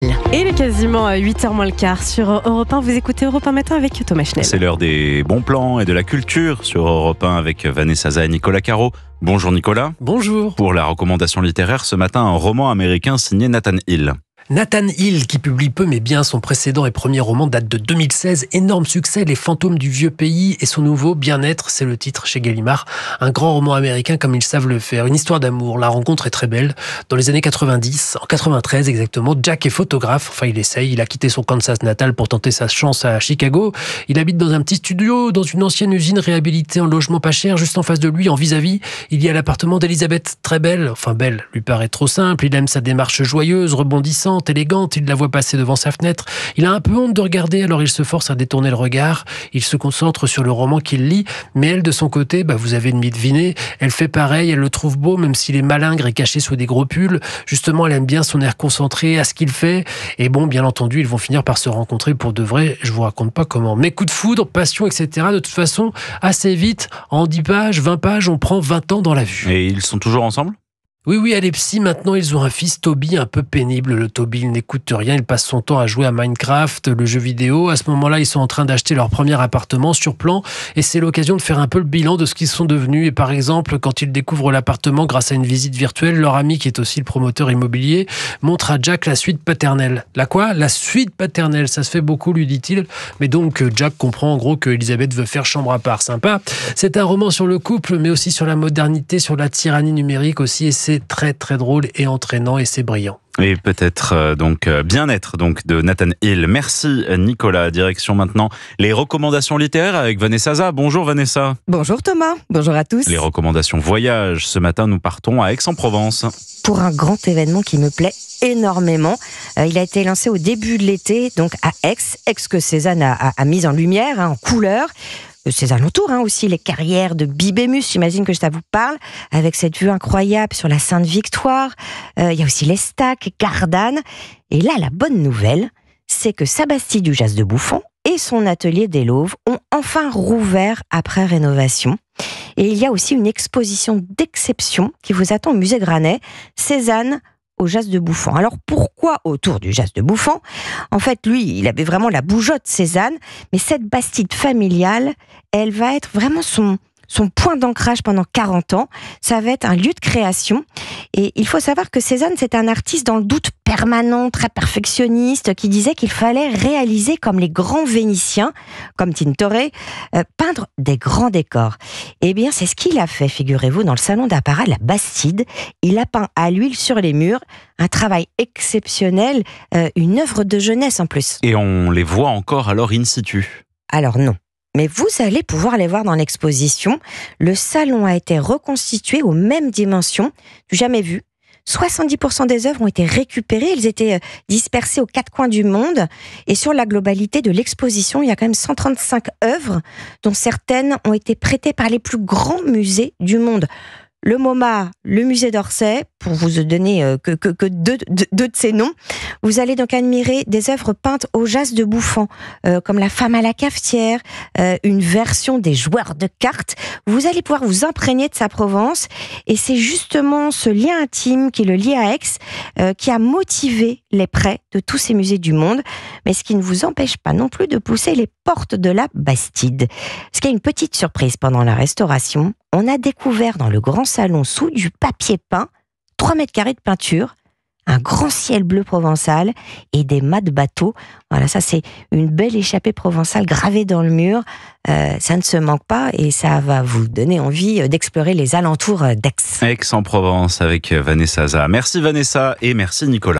Et il est quasiment 8h moins le quart sur Europe 1. Vous écoutez Europe 1 Matin avec Thomas Schnell. C'est l'heure des bons plans et de la culture sur Europe 1 avec Vanessa Zaza et Nicolas Caro. Bonjour Nicolas. Bonjour. Pour la recommandation littéraire, ce matin, un roman américain signé Nathan Hill. Nathan Hill, qui publie peu mais bien, son précédent et premier roman date de 2016. Énorme succès, Les fantômes du vieux pays, et son nouveau Bien-être, c'est le titre chez Gallimard. Un grand roman américain comme ils savent le faire. Une histoire d'amour, la rencontre est très belle. Dans les années 90, en 93 exactement, Jack est photographe. Enfin, il essaye, il a quitté son Kansas natal pour tenter sa chance à Chicago. Il habite dans un petit studio, dans une ancienne usine réhabilitée en logement pas cher. Juste en face de lui, en vis-à-vis, il y a l'appartement d'Elisabeth, très belle. Enfin, belle, lui paraît trop simple. Il aime sa démarche joyeuse, rebondissante, élégante, il la voit passer devant sa fenêtre. Il a un peu honte de regarder, alors il se force à détourner le regard. Il se concentre sur le roman qu'il lit, mais elle, de son côté, vous avez demi deviné, elle fait pareil, elle le trouve beau, même s'il est malingre et caché sous des gros pulls. Justement, elle aime bien son air concentré à ce qu'il fait. Et bon, bien entendu, ils vont finir par se rencontrer pour de vrai. Je vous raconte pas comment. Mais coup de foudre, passion, etc. De toute façon, assez vite, en 10 pages, 20 pages, on prend 20 ans dans la vue. Et ils sont toujours ensemble ? Oui, elle est psy. Maintenant, ils ont un fils, Toby, un peu pénible. Le Toby, il n'écoute rien. Il passe son temps à jouer à Minecraft, le jeu vidéo. À ce moment-là, ils sont en train d'acheter leur premier appartement sur plan. Et c'est l'occasion de faire un peu le bilan de ce qu'ils sont devenus. Et par exemple, quand ils découvrent l'appartement grâce à une visite virtuelle, leur ami, qui est aussi le promoteur immobilier, montre à Jack la suite paternelle. La quoi ? La suite paternelle. Ça se fait beaucoup, lui dit-il. Mais donc, Jack comprend en gros que Elisabeth veut faire chambre à part. Sympa. C'est un roman sur le couple, mais aussi sur la modernité, sur la tyrannie numérique aussi. Et c'est très très drôle et entraînant, et c'est brillant. Et peut-être Bien-être de Nathan Hill. Merci Nicolas. Direction maintenant les recommandations littéraires avec Vanessa Zaza. Bonjour Vanessa. Bonjour Thomas, bonjour à tous. Les recommandations voyage. Ce matin, nous partons à Aix-en-Provence. Pour un grand événement qui me plaît énormément. Il a été lancé au début de l'été, donc à Aix que Cézanne a mis en lumière, en couleur. Ses alentours aussi, les carrières de Bibémus, j'imagine que ça vous parle, avec cette vue incroyable sur la Sainte-Victoire. Il y a aussi l'Estac, Gardanne. Et là, la bonne nouvelle, c'est que sa Bastide du Jas de Bouffon et son atelier des Lauves ont enfin rouvert après rénovation. Et il y a aussi une exposition d'exception qui vous attend au musée Granet, Cézanne au Jas de Bouffon. Alors pourquoi autour du Jas de Bouffon ? En fait, lui, il avait vraiment la bougeotte Cézanne, mais cette Bastide familiale, elle va être vraiment son point d'ancrage pendant 40 ans. Ça va être un lieu de création. Et il faut savoir que Cézanne, c'est un artiste dans le doute permanent, très perfectionniste, qui disait qu'il fallait réaliser comme les grands Vénitiens, comme Tintoret, peindre des grands décors. Eh bien, c'est ce qu'il a fait, figurez-vous, dans le salon d'apparat de la Bastide. Il a peint à l'huile sur les murs, un travail exceptionnel, une œuvre de jeunesse en plus. Et on les voit encore alors in situ ? Alors non. Mais vous allez pouvoir les voir dans l'exposition. Le salon a été reconstitué aux mêmes dimensions, du jamais vu. 70% des œuvres ont été récupérées, elles étaient dispersées aux 4 coins du monde. Et sur la globalité de l'exposition, il y a quand même 135 œuvres, dont certaines ont été prêtées par les plus grands musées du monde. Le MoMA, le musée d'Orsay, pour vous donner que deux de ces noms. Vous allez donc admirer des œuvres peintes au Jas de Bouffon, comme La femme à la cafetière, une version des joueurs de cartes. Vous allez pouvoir vous imprégner de sa Provence, et c'est justement ce lien intime qui le lie à Aix, qui a motivé les prêts de tous ces musées du monde, mais ce qui ne vous empêche pas non plus de pousser les portes de la Bastide. Ce qui est une petite surprise pendant la restauration, on a découvert dans le grand salon, sous du papier peint, 3 mètres carrés de peinture, un grand ciel bleu provençal et des mâts de bateau. Voilà, ça c'est une belle échappée provençale gravée dans le mur. Ça ne se manque pas et ça va vous donner envie d'explorer les alentours d'Aix. Aix-en-Provence avec Vanessa Zaza. Merci Vanessa et merci Nicolas.